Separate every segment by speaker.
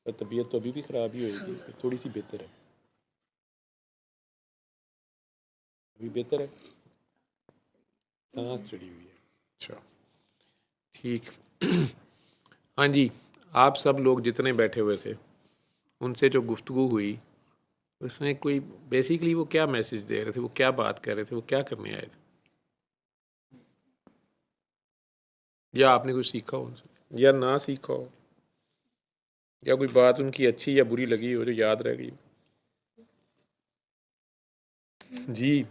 Speaker 1: पर तबीयत तो अभी भी ख़राब ही होएगी, थोड़ी सी बेहतर है, अभी बेहतर है, सांस चढ़ी हुई है। अच्छा, ठीक। हाँ जी, आप सब लोग जितने बैठे हुए थे उनसे जो गुफ्तगू हुई उसमें कोई बेसिकली वो क्या मैसेज दे रहे थे, वो क्या बात कर रहे थे, वो क्या करने आए थे, या आपने कुछ सीखा हो उनसे या ना सीखा हो, या कोई बात उनकी अच्छी या बुरी लगी हो जो याद रह गई हो? जी,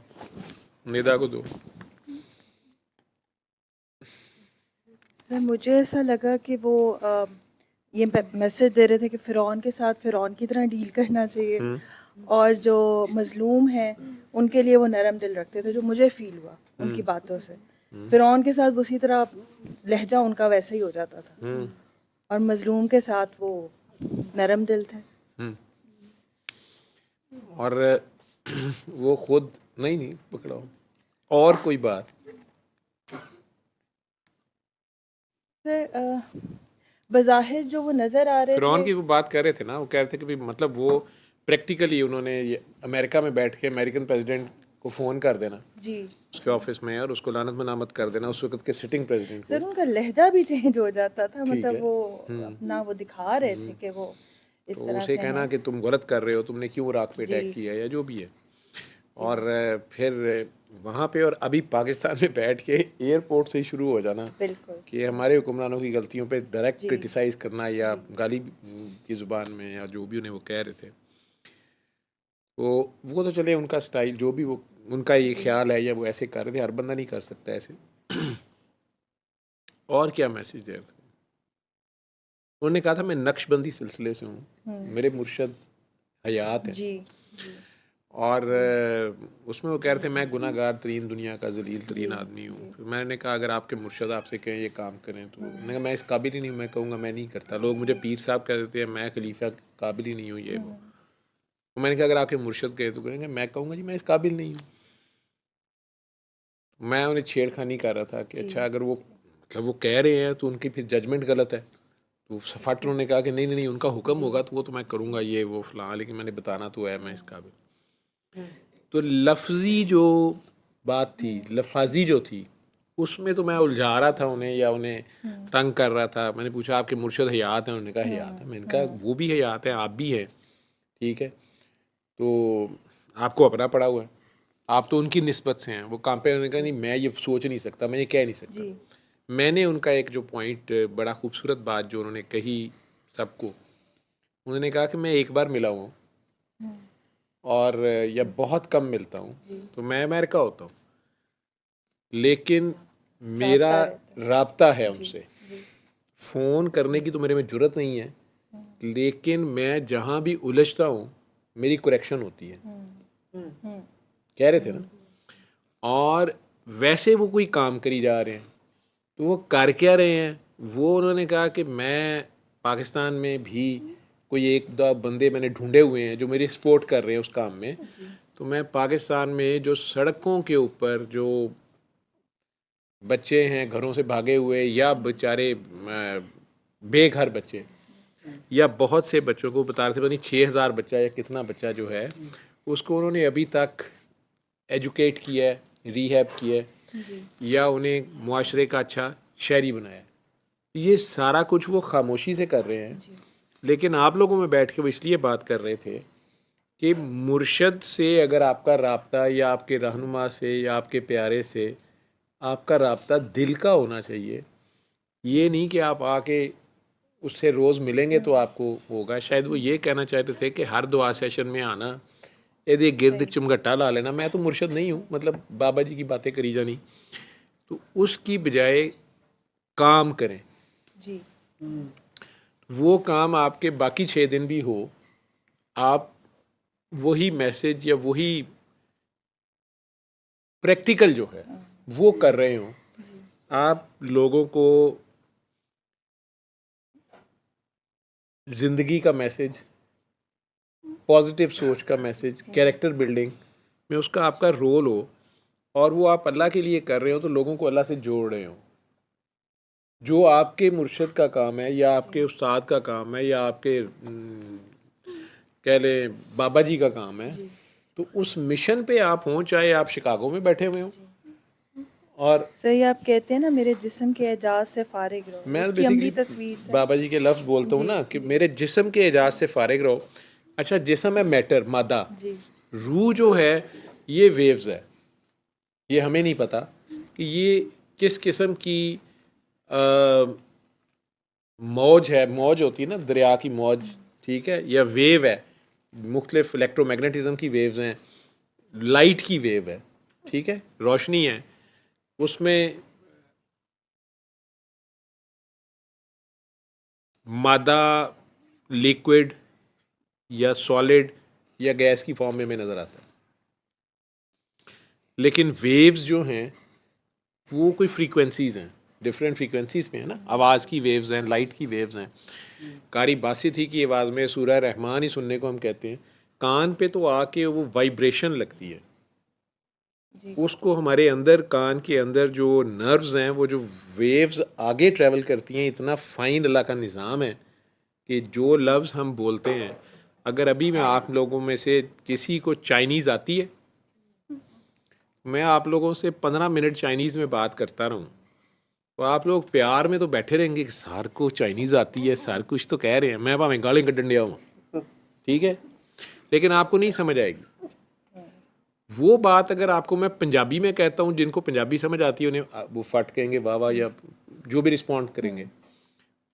Speaker 1: निदा को दो।
Speaker 2: सर मुझे ऐसा लगा कि वो ये मैसेज दे रहे थे कि फ़िरौन के साथ फ़िरौन की तरह डील करना चाहिए, और जो मज़लूम हैं उनके लिए वो नरम दिल रखते थे, जो मुझे फ़ील हुआ उनकी बातों से। फ़िरौन के साथ उसी तरह लहजा उनका वैसे ही हो जाता था, और मज़लूम के साथ वो नरम दिल थे।
Speaker 1: और वो खुद नहीं नहीं पकड़ाओ, और कोई बात?
Speaker 2: सर बज़ाहिर जो वो नज़र आ रहे
Speaker 1: फ़िरौन
Speaker 2: थे।
Speaker 1: की वो बात कर रहे थे ना, वो कह रहे थे कि भाई मतलब वो प्रैक्टिकली उन्होंने अमेरिका में बैठ के अमेरिकन प्रेसिडेंट को फ़ोन कर देना
Speaker 2: जी
Speaker 1: उसके ऑफिस में और उसको लानत मनामत कर देना उस वक्त के सिटिंग प्रेसिडेंट को।
Speaker 2: सर उनका लहजा भी चेंज हो जाता था,
Speaker 1: ठीक
Speaker 2: मतलब
Speaker 1: है।
Speaker 2: वो अपना वो दिखा रहे थे कि वो इस
Speaker 1: तो
Speaker 2: तरह
Speaker 1: उसे
Speaker 2: से
Speaker 1: कहना
Speaker 2: हैं।
Speaker 1: कि तुम गलत कर रहे हो, तुमने क्यों इराक पे
Speaker 2: जी
Speaker 1: अटैक किया या जो भी है।
Speaker 2: जी
Speaker 1: और फिर वहाँ पे और अभी पाकिस्तान में बैठ के एयरपोर्ट से ही शुरू हो जाना
Speaker 2: बिल्कुल।
Speaker 1: कि हमारे हुक्मरानों की गलतियों पे डायरेक्ट
Speaker 2: जी
Speaker 1: क्रिटिसाइज़ करना या
Speaker 2: जी
Speaker 1: गाली की ज़ुबान में या जो भी उन्हें वो कह रहे थे, तो वो तो चले उनका स्टाइल जो भी वो उनका ये
Speaker 2: जी
Speaker 1: ख्याल है या वो ऐसे कर रहे थे, हर बंदा नहीं कर सकता ऐसे। और क्या मैसेज दे रहे थे? उन्होंने कहा था मैं नक्शबंदी सिलसिले से हूँ, मेरे मुर्शद हयात हैं।
Speaker 2: जी जी
Speaker 1: और उसमें वो कह रहे थे मैं गुनाहगार तरीन दुनिया का जलील
Speaker 2: जी
Speaker 1: तरीन आदमी हूँ।
Speaker 2: जी
Speaker 1: फिर मैंने कहा अगर आपके मुर्शद आपसे कहें ये काम करें तो मैंने कहा मैं इस काबिल ही नहीं हूँ, मैं कहूँगा मैं नहीं करता। लोग मुझे पीर साहब कह देते हैं, मैं खलीफा काबिल ही नहीं हूँ, ये वो। तो मैंने कहा अगर आपके मुर्शद कहे तो कहेंगे, मैं कहूँगा जी मैं इस काबिल नहीं हूँ। मैं उन्हें छेड़खानी कर रहा था कि
Speaker 2: जी
Speaker 1: अच्छा अगर वो मतलब वो कह रहे हैं तो उनकी फिर जजमेंट गलत है। तो फट उन्होंने कहा कि नहीं नहीं नहीं उनका हुक्म
Speaker 2: जी
Speaker 1: होगा तो वो तो मैं करूँगा ये वो फलां, लेकिन मैंने बताना तो है मैं इस काबिल। तो लफ्ज़ी जो बात थी, लफाजी जो थी, उसमें तो मैं उलझा रहा था उन्हें या उन्हें तंग कर रहा था। मैंने पूछा आपके मुर्शद हयात हैं? उन्होंने कहा हयात है। मैंने कहा वो भी हयात हैं, आप भी हैं, ठीक है, तो आपको अपना पड़ा हुआ है, आप तो उनकी निस्बत से हैं। वो काम पे उन्होंने कहा नहीं मैं ये सोच नहीं सकता, मैं ये कह नहीं सकता।
Speaker 2: जी
Speaker 1: मैंने उनका एक जो पॉइंट, बड़ा खूबसूरत बात जो उन्होंने कही सबको, उन्होंने कहा कि मैं एक बार मिला हूँ और या बहुत कम मिलता हूँ,
Speaker 2: जी
Speaker 1: तो मैं अमेरिका होता हूँ लेकिन मेरा
Speaker 2: राबता रहता
Speaker 1: राब्ता है
Speaker 2: है। जी
Speaker 1: उनसे।
Speaker 2: जी
Speaker 1: फ़ोन करने की तो मेरे में जुर्रत नहीं है, लेकिन मैं जहाँ भी उलझता हूँ मेरी करेक्शन होती है, कह रहे थे ना। और वैसे वो कोई काम करी जा रहे हैं तो वो कर क्या रहे हैं, वो उन्होंने कहा कि मैं पाकिस्तान में भी कोई एक दो बंदे मैंने ढूंढे हुए हैं जो मेरी सपोर्ट कर रहे हैं उस काम में।
Speaker 2: जी
Speaker 1: तो मैं पाकिस्तान में जो सड़कों के ऊपर जो बच्चे हैं घरों से भागे हुए या बेचारे बेघर बच्चे, या बहुत से बच्चों को बता रहे थे, पता नहीं 6,000 बच्चा या कितना बच्चा जो है उसको उन्होंने अभी तक एजुकेट किया है, रिहैब किया है,
Speaker 2: जी
Speaker 1: या उन्हें मुआशरे का अच्छा शहरी बनाया है। ये सारा कुछ वो खामोशी से कर रहे हैं।
Speaker 2: जी
Speaker 1: लेकिन आप लोगों में बैठ के वो इसलिए बात कर रहे थे कि मुर्शद से अगर आपका राब्ता या आपके रहनुमा से या आपके प्यारे से आपका राब्ता दिल का होना चाहिए, ये नहीं कि आप आके उससे रोज़ मिलेंगे तो आपको होगा। शायद वो ये कहना चाहते थे कि हर दुआ सेशन में आना, यदि गिरद
Speaker 2: सही
Speaker 1: चमगट्टा ला लेना, मैं तो मुर्शद नहीं हूँ, मतलब बाबा जी की बातें करी जानी, तो उसकी बजाय काम करें।
Speaker 2: जी
Speaker 1: वो काम आपके बाकी 6 दिन भी हो, आप वही मैसेज या वही प्रैक्टिकल जो है वो कर रहे हो,
Speaker 2: जी
Speaker 1: आप लोगों को ज़िंदगी का मैसेज, पॉजिटिव सोच का मैसेज, कैरेक्टर बिल्डिंग में उसका आपका रोल हो, और वो आप अल्लाह के लिए कर रहे हो तो लोगों को अल्लाह से जोड़ रहे हो। जो आपके मुर्शद का काम है या आपके उस्ताद का काम है या आपके कह लें बाबा जी का काम है, तो उस मिशन पे आप हों, चाहे आप शिकागो में बैठे हुए हों। और
Speaker 2: सही आप कहते हैं ना, मेरे जिस्म के एजाज से फारिग रहो,
Speaker 1: मैं
Speaker 2: उसकी
Speaker 1: बेसिकली
Speaker 2: अमली तस्वीर है।
Speaker 1: बाबा जी के लफ्ज़ बोलता हूँ ना कि मेरे जिस्म के एजाज से फारिग रहो। अच्छा, जिस्म है मैटर, मादा।
Speaker 2: जी
Speaker 1: रूह जो है ये वेव्स है। ये हमें नहीं पता कि ये किस किस्म की मौज है। मौज होती है ना, दरिया की मौज, ठीक है, या वेव है। मुख्तलिफ इलेक्ट्रोमैग्नेटिज्म की वेव्स हैं, लाइट की वेव है, ठीक है, रोशनी है। उसमें मादा, लिक्विड या सॉलिड या गैस की फॉर्म में हमें नज़र आता है। लेकिन वेव्स जो हैं वो कोई फ्रीक्वेंसीज हैं, डिफरेंट फ्रीक्वेंसीज पे है ना। आवाज़ की वेव्स हैं, लाइट की वेव्स हैं। कारी बासित ही की आवाज़ में सूरह रहमान ही सुनने को हम कहते हैं। कान पे तो आके वो वाइब्रेशन लगती है, उसको हमारे अंदर, कान के अंदर जो नर्व्स हैं, वो जो वेव्स आगे ट्रैवल करती हैं। इतना फाइन अल्लाह का निज़ाम है कि जो लफ्ज़ हम बोलते हैं, अगर अभी मैं आप लोगों में से किसी को चाइनीज़ आती है, मैं आप लोगों से 15 मिनट चाइनीज़ में बात करता रहूँ, तो आप लोग प्यार में तो बैठे रहेंगे कि सार को चाइनीज़ आती है, सार कुछ तो कह रहे हैं, मैं भावें गाली कड्ढन दिया हूँ, ठीक है, लेकिन आपको नहीं समझ आएगी वो बात। अगर आपको मैं पंजाबी में कहता हूँ, जिनको पंजाबी समझ आती है उन्हें वो फट कहेंगे वाह वाह, या जो भी रिस्पॉन्ड करेंगे।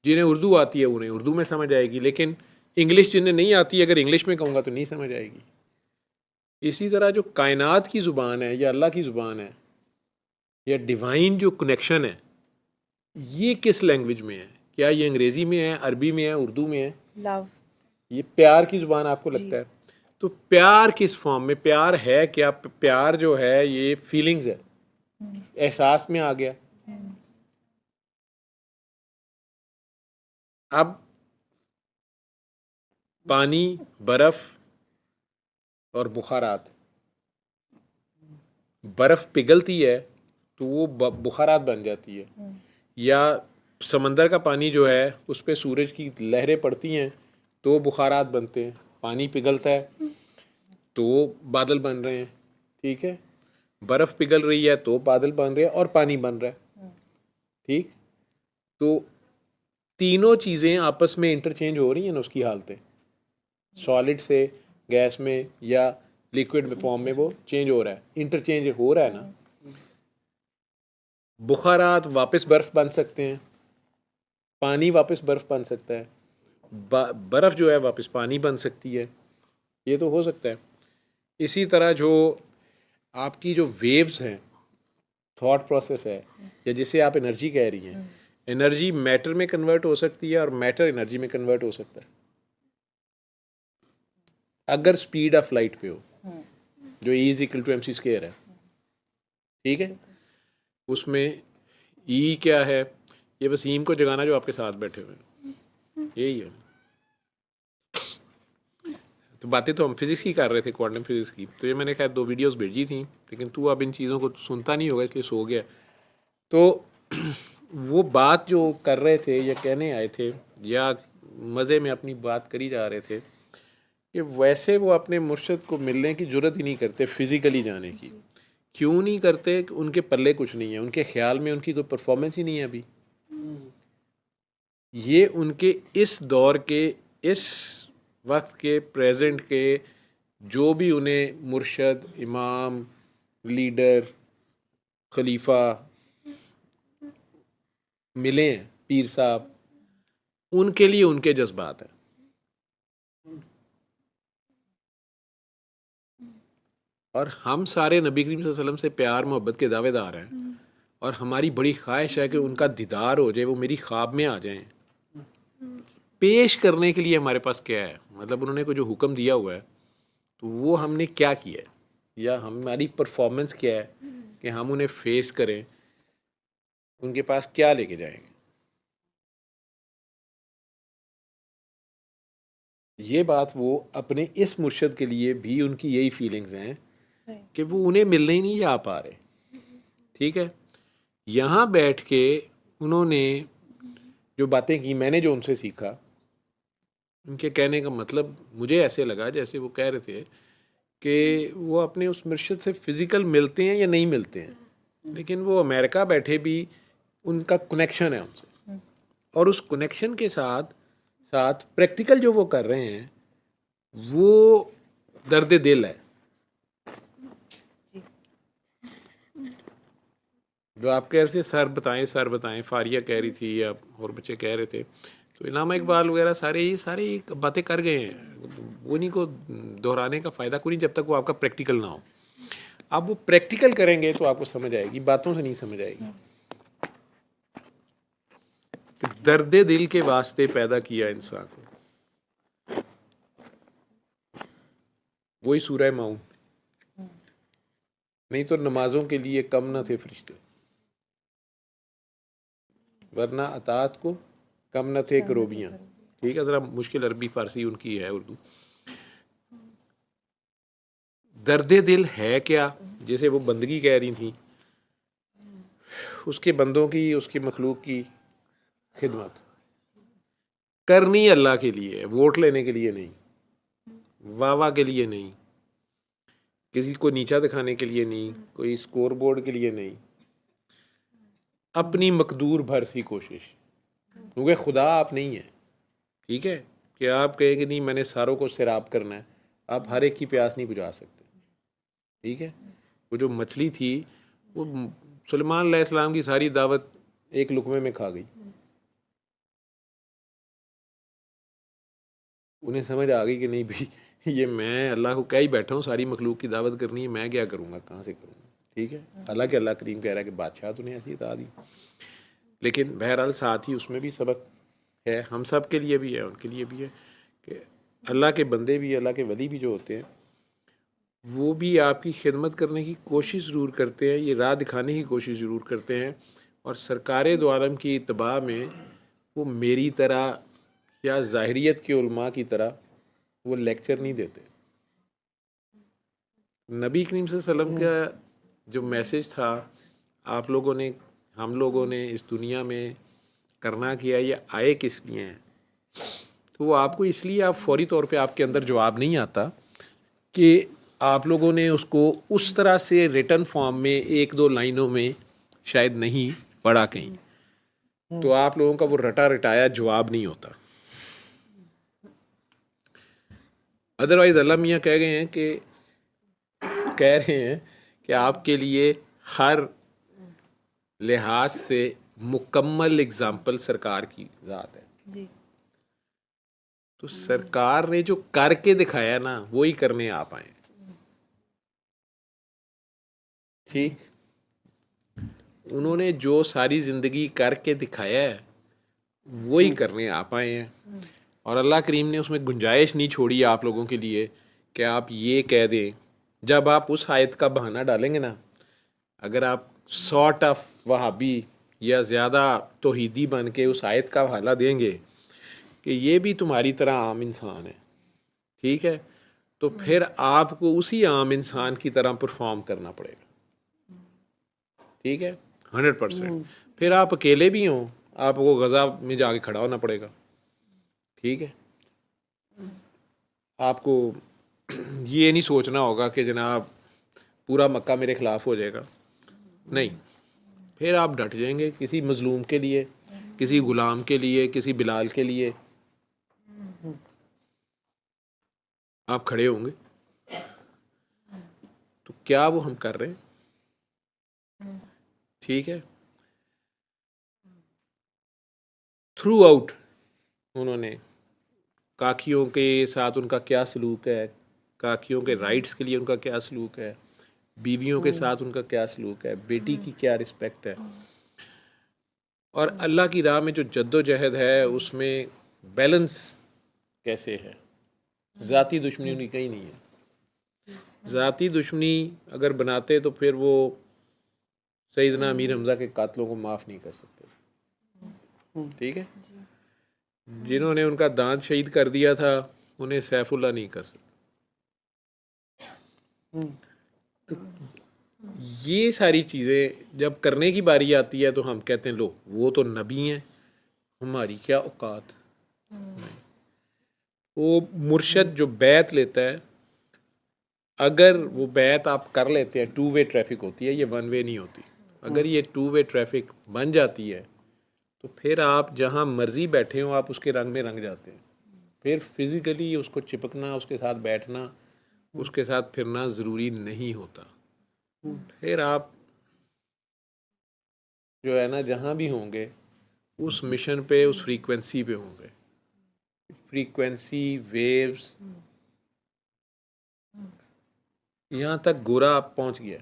Speaker 1: जिन्हें उर्दू आती है उन्हें उर्दू में समझ आएगी, लेकिन इंग्लिश जिन्हें नहीं आती, अगर इंग्लिश में कहूँगा तो नहीं समझ आएगी। इसी तरह जो कायनात की ज़ुबान है या अल्लाह की ज़ुबान है या डिवाइन जो कनेक्शन है, ये किस लैंग्वेज में है? क्या ये अंग्रेज़ी में है, अरबी में है, उर्दू में है?
Speaker 2: लव।
Speaker 1: ये प्यार की ज़ुबान आपको लगता है? तो प्यार किस फॉर्म में? प्यार है क्या? प्यार जो है ये फीलिंग्स है, एहसास में आ गया। अब पानी, बर्फ़ और बुखारात, बर्फ़ पिघलती है तो वो बुखारात बन जाती है, या समंदर का पानी जो है उस पर सूरज की लहरें पड़ती हैं तो बुखारात बनते हैं। पानी पिघलता है तो बादल बन रहे हैं, ठीक है, बर्फ़ पिघल रही है तो बादल बन रहे हैं और पानी बन रहा है, ठीक। तो तीनों चीज़ें आपस में इंटरचेंज हो रही हैं ना, उसकी हालतें सॉलिड से गैस में या लिक्विड फॉर्म में वो चेंज हो रहा है, इंटरचेंज हो रहा है ना। बुखारात वापस बर्फ़ बन सकते हैं, पानी वापस बर्फ़ बन सकता है, बर्फ़ जो है वापस पानी बन सकती है, ये तो हो सकता है। इसी तरह जो आपकी जो वेव्स हैं, थॉट प्रोसेस है, या जिसे आप एनर्जी कह रही हैं, एनर्जी मैटर में कन्वर्ट हो सकती है और मैटर एनर्जी में कन्वर्ट हो सकता है अगर स्पीड ऑफ लाइट पे हो, जो E = mc² है, ठीक है। उसमें E क्या है? ये वसीम को जगाना जो आपके साथ बैठे हुए हैं, यही है। तो बातें तो हम फिज़िक्स की कर रहे थे, क्वांटम फिज़िक्स की। तो ये मैंने खैर 2 वीडियोस भेजी थी, लेकिन तू अब इन चीज़ों को सुनता नहीं होगा इसलिए सो गया। तो वो बात जो कर रहे थे या कहने आए थे या मज़े में अपनी बात करी जा रहे थे कि वैसे वो अपने मुर्शिद को मिलने की ज़रूरत ही नहीं करते, फ़िज़िकली जाने की। क्यों नहीं करते? कि उनके पल्ले कुछ नहीं है, उनके ख्याल में उनकी कोई परफॉर्मेंस ही नहीं है अभी। ये उनके इस दौर के, इस वक्त के, प्रेजेंट के जो भी उन्हें मुर्शद, इमाम, लीडर, खलीफा मिले हैं, पीर साहब, उनके लिए उनके जज्बात हैं। और हम सारे नबी करीम सल्लल्लाहु अलैहि वसल्लम से प्यार मोहब्बत के दावेदार हैं, और हमारी बड़ी ख्वाहिश है कि उनका दीदार हो जाए, वो मेरी ख्वाब में आ जाएं। पेश करने के लिए हमारे पास क्या है? मतलब उन्होंने को जो हुक्म दिया हुआ है तो वो हमने क्या किया है, या हमारी परफॉर्मेंस क्या है कि हम उन्हें फेस करें, उनके पास क्या लेके जाएंगे। ये बात वो अपने इस मुर्शद के लिए भी उनकी यही फीलिंग्स हैं कि वो उन्हें मिलने ही नहीं जा पा रहे, ठीक है। यहाँ बैठ के उन्होंने जो बातें की मैंने, जो उनसे सीखा, उनके कहने का मतलब मुझे ऐसे लगा जैसे वो कह रहे थे कि वो अपने उस मुर्शिद से फिज़िकल मिलते हैं या नहीं मिलते हैं, लेकिन वो अमेरिका बैठे भी उनका कनेक्शन है उनसे, और उस कनेक्शन के साथ साथ प्रैक्टिकल जो वो कर रहे हैं वो दर्द दिल है। जो आप कह रहे थे सर बताएं, फारिया कह रही थी या और बच्चे कह रहे थे, तो इनामा इकबाल वगैरह सारे बातें कर गए हैं, उन्हीं को दोहराने का फ़ायदा कोई नहीं जब तक वो आपका प्रैक्टिकल ना हो। आप वो प्रैक्टिकल करेंगे तो आपको समझ आएगी, बातों से नहीं समझ आएगी। तो दर्द दिल के वास्ते पैदा किया इंसान को, वही सूरह माऊन। नहीं तो नमाजों के लिए कम न थे फरिश्ते, वरना अतात को कम न थे करोबियाँ। ठीक है, ज़रा मुश्किल अरबी फ़ारसी उनकी है, उर्दू। दर्द दिल है क्या, जैसे वो बंदगी कह रही थी, उसके बंदों की, उसकी मखलूक की खिदमत करनी अल्लाह के लिए है, वोट लेने के लिए नहीं, वाह के लिए नहीं, किसी को नीचा दिखाने के लिए नहीं, कोई स्कोर बोर्ड के लिए नहीं, अपनी मकदूर भर सी कोशिश, क्योंकि खुदा आप नहीं है। ठीक है, कि आप कहें कि नहीं मैंने सारों को सैराब करना है, आप हर एक की प्यास नहीं बुझा सकते। ठीक है, वो जो मछली थी वो सुलेमान अलैहिस्सलाम की सारी दावत एक लुकमे में खा गई। उन्हें समझ आ गई कि नहीं भाई, ये मैं अल्लाह को कह ही बैठा हूँ, सारी मखलूक की दावत करनी है, मैं क्या करूँगा, कहाँ से करूँगा। ठीक है, हालांकि अल्लाह करीम कह रहा है कि बादशाह तूने ऐसी बता दी, लेकिन बहरहाल साथ ही उसमें भी सबक है, हम सब के लिए भी है, उनके लिए भी है, कि अल्लाह के बंदे भी, अल्लाह के वली भी जो होते हैं, वो भी आपकी खिदमत करने की कोशिश ज़रूर करते हैं, ये राह दिखाने की कोशिश ज़रूर करते हैं, और सरकार दो आलम की इत्तबा में वो मेरी तरह या ज़ाहिरियत के उलमा की तरह वो लेक्चर नहीं देते। नबी करीम सल्लल्लाहु अलैहि वसल्लम का जो मैसेज था, आप लोगों ने, हम लोगों ने इस दुनिया में करना किया, ये आए किस लिए हैं, तो वो आपको इसलिए, आप फौरी तौर पे आपके अंदर जवाब नहीं आता कि आप लोगों ने उसको उस तरह से रिटन फॉर्म में एक दो लाइनों में शायद नहीं पढ़ा कहीं, तो आप लोगों का वो रटा रटाया जवाब नहीं होता। अदरवाइज़ अल्लाह मियाँ कह रहे हैं कि आपके लिए हर लिहाज से मुकम्मल एग्जाम्पल सरकार की ज़ात है।
Speaker 2: जी।
Speaker 1: तो सरकार ने जो करके दिखाया ना, वही करने आप आए। ठीक, उन्होंने जो सारी ज़िंदगी करके दिखाया है वही करने आप आए हैं, और अल्लाह करीम ने उसमें गुंजाइश नहीं छोड़ी आप लोगों के लिए कि आप ये कह दें। जब आप उस आयत का बहाना डालेंगे ना, अगर आप सॉर्ट ऑफ वहाबी या ज़्यादा तौहीदी बन के उस आयत का हवाला देंगे कि ये भी तुम्हारी तरह आम इंसान है, ठीक है, तो फिर आपको उसी आम इंसान की तरह परफॉर्म करना पड़ेगा। ठीक है, 100%। फिर आप अकेले भी हों, आपको गज़ा में जाके खड़ा होना पड़ेगा। ठीक है, आपको ये नहीं सोचना होगा कि जनाब पूरा मक्का मेरे ख़िलाफ़ हो जाएगा, नहीं, फिर आप डट जाएंगे किसी मज़लूम के लिए, किसी ग़ुलाम के लिए, किसी बिलाल के लिए आप खड़े होंगे। तो क्या वो हम कर रहे हैं? ठीक है, थ्रू आउट उन्होंने काकियों के साथ उनका क्या सलूक है, काकियों के राइट्स के लिए उनका क्या सलूक है, बीवियों के साथ उनका क्या सलूक है, बेटी की क्या रिस्पेक्ट है, और अल्लाह की राह में जो जद्दोजहद है उसमें बैलेंस कैसे है। ज़ाती दुश्मनी उनकी कहीं नहीं है। ज़ाती दुश्मनी अगर बनाते तो फिर वो सैयदना अमीर हमज़ा के कातलों को माफ़ नहीं कर सकते। ठीक है, जिन्होंने उनका दांत शहीद कर दिया था उन्हें सैफुल्लाह नहीं कर सकते। तो ये सारी चीज़ें जब करने की बारी आती है तो हम कहते हैं लो वो तो नबी हैं, हमारी क्या औकात। वो मुर्शद जो बैत लेता है, अगर वो बैत आप कर लेते हैं, 2 वे ट्रैफिक होती है, ये 1 वे नहीं होती। अगर ये 2 वे ट्रैफिक बन जाती है तो फिर आप जहाँ मर्जी बैठे हो आप उसके रंग में रंग जाते हैं। फिर फिज़िकली उसको चिपकना, उसके साथ बैठना, उसके साथ फिरना ज़रूरी नहीं होता। फिर आप जो है ना जहाँ भी होंगे उस मिशन पे, उस फ्रीक्वेंसी पे होंगे। फ्रीक्वेंसी वेव्स यहाँ तक गोरा आप पहुँच गया।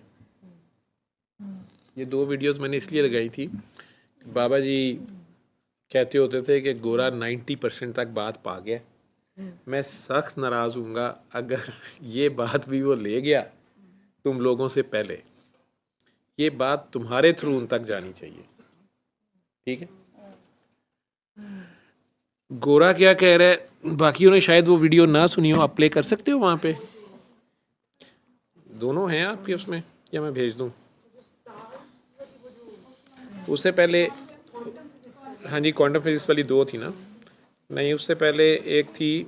Speaker 1: ये 2 वीडियोस मैंने इसलिए लगाई थी, बाबा जी कहते होते थे कि गोरा 90% तक बात पा गया। मैं सख्त नाराज़ हूँगा अगर ये बात भी वो ले गया तुम लोगों से पहले। ये बात तुम्हारे थ्रू उन तक जानी चाहिए, ठीक है। गोरा क्या कह रहा है, बाकियों ने शायद वो वीडियो ना सुनी हो, आप प्ले कर सकते हो वहाँ पे? दोनों हैं आपके उसमें या मैं भेज दूँ? उससे पहले, हाँ जी, क्वांटम फिजिक्स वाली 2 थी ना? नहीं, उससे पहले एक थी,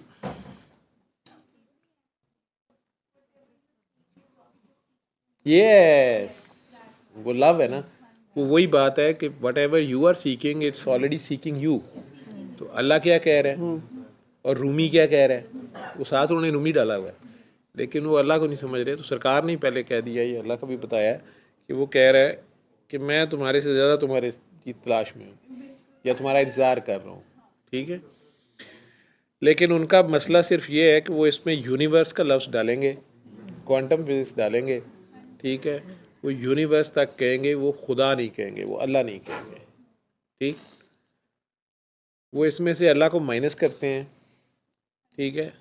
Speaker 1: यस, वो लव है ना। वो वही बात है कि whatever you are seeking it's already seeking you. तो अल्लाह क्या कह रहा है और रूमी क्या कह रहा है, वो साथ उन्होंने रूमी डाला हुआ है, लेकिन वो अल्लाह को नहीं समझ रहे। तो सरकार ने पहले कह दिया, ये अल्लाह को भी बताया है कि वो कह रहा है कि मैं तुम्हारे से ज़्यादा तुम्हारे की तलाश में हूँ या तुम्हारा इंतज़ार कर रहा हूँ, ठीक है। लेकिन उनका मसला सिर्फ ये है कि वो इसमें यूनिवर्स का लफ्ज़ डालेंगे, क्वांटम फिजिक्स डालेंगे, ठीक है। वो यूनिवर्स तक कहेंगे, वो खुदा नहीं कहेंगे, वो अल्लाह नहीं कहेंगे, ठीक। वो इसमें से अल्लाह को माइनस करते हैं, ठीक है।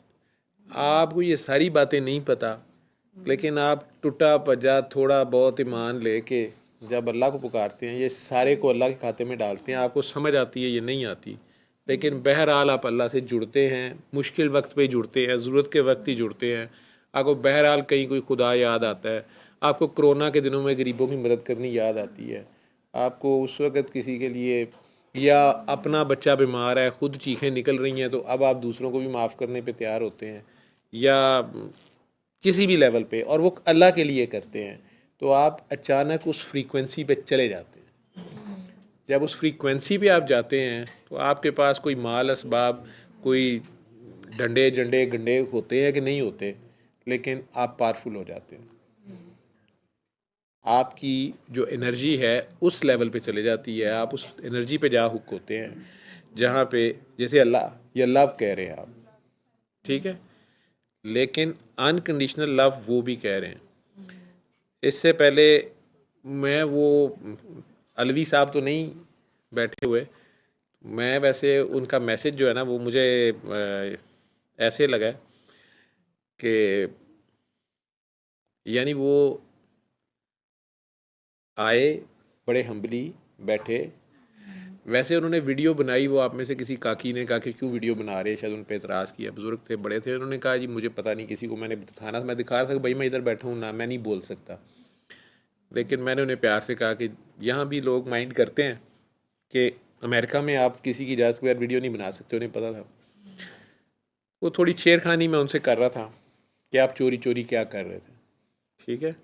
Speaker 1: आपको ये सारी बातें नहीं पता, लेकिन आप टूटा भजा थोड़ा बहुत ईमान लेके जब अल्लाह को पुकारते हैं, ये सारे को अल्लाह के खाते में डालते हैं। आपको समझ आती है, ये नहीं आती, लेकिन बहरहाल आप अल्लाह से जुड़ते हैं, मुश्किल वक्त पे जुड़ते हैं, ज़रूरत के वक्त ही जुड़ते हैं। आपको बहरहाल कहीं कोई खुदा याद आता है, आपको कोरोना के दिनों में गरीबों की मदद करनी याद आती है, आपको उस वक़्त किसी के लिए, या अपना बच्चा बीमार है, ख़ुद चीखें निकल रही हैं, तो अब आप दूसरों को भी माफ़ करने पे तैयार होते हैं, या किसी भी लेवल पे, और वो अल्लाह के लिए करते हैं। तो आप अचानक उस फ्रीक्वेंसी पे चले जाते हैं। जब उस फ्रीक्वेंसी पे आप जाते हैं तो आपके पास कोई माल असबाब, कोई डंडे जंडे गंडे होते हैं कि नहीं होते, लेकिन आप पावरफुल हो जाते हैं। आपकी जो एनर्जी है उस लेवल पे चले जाती है, आप उस एनर्जी पे जा हुक होते हैं जहाँ पे, जैसे अल्लाह, ये अल्लाह कह रहे हैं आप, ठीक है। लेकिन अनकंडीशनल लव वो भी कह रहे हैं। इससे पहले मैं वो अलवी साहब तो नहीं बैठे हुए, मैं वैसे उनका मैसेज जो है ना वो मुझे ऐसे लगा कि यानी वो आए बड़े हम्बली बैठे। वैसे उन्होंने वीडियो बनाई, वो आप में से किसी काकी ने कहा कि क्यों वीडियो बना रहे हैं, शायद उन पर एतराज़ किया, बुज़ुर्ग थे, बड़े थे, उन्होंने कहा जी मुझे पता नहीं, किसी को मैंने दिखाना था, मैं दिखा रहा था कि भाई मैं इधर बैठा हूँ ना, मैं नहीं बोल सकता। लेकिन मैंने उन्हें प्यार से कहा कि यहाँ भी लोग माइंड करते हैं कि अमेरिका में आप किसी की इजाज़त के बगैर वीडियो नहीं बना सकते, उन्हें पता था। वो थोड़ी छेड़खानी मैं उनसे कर रहा था कि आप चोरी चोरी क्या कर रहे थे, ठीक है।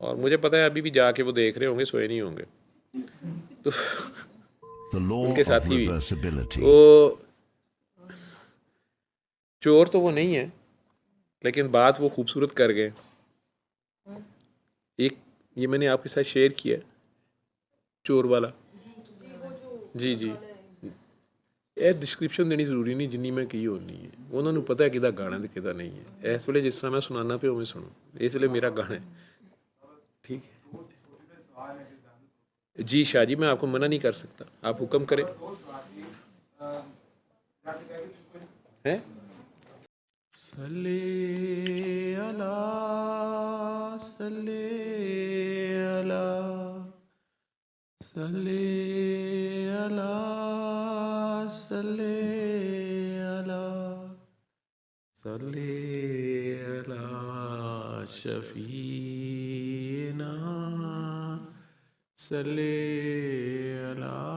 Speaker 1: और मुझे पता है अभी भी जाके वो देख रहे होंगे, सोए नहीं होंगे, तो उनके साथी भी। वो चोर तो वो नहीं है, लेकिन बात वो खूबसूरत कर गए। एक ये मैंने आपके साथ शेयर किया, चोर वाला, जी जी, ਇਹ डिस्क्रिप्शन देनी जरूरी नहीं, जिन्नी मैं की होनी है, उन्होंने पता है किदा गाना तो किदा नहीं है। इस वे जिस तरह मैं सुनाना पे उवें सुनो, इस वे मेरा गाना है, ठीक है जी। शाह जी मैं आपको मना नहीं कर सकता, आप हुक्म करें। हैं सल्ले अला सल्ले अला सल्ले अला सल्ले अला सल्ले अला शफीना सल्ले अला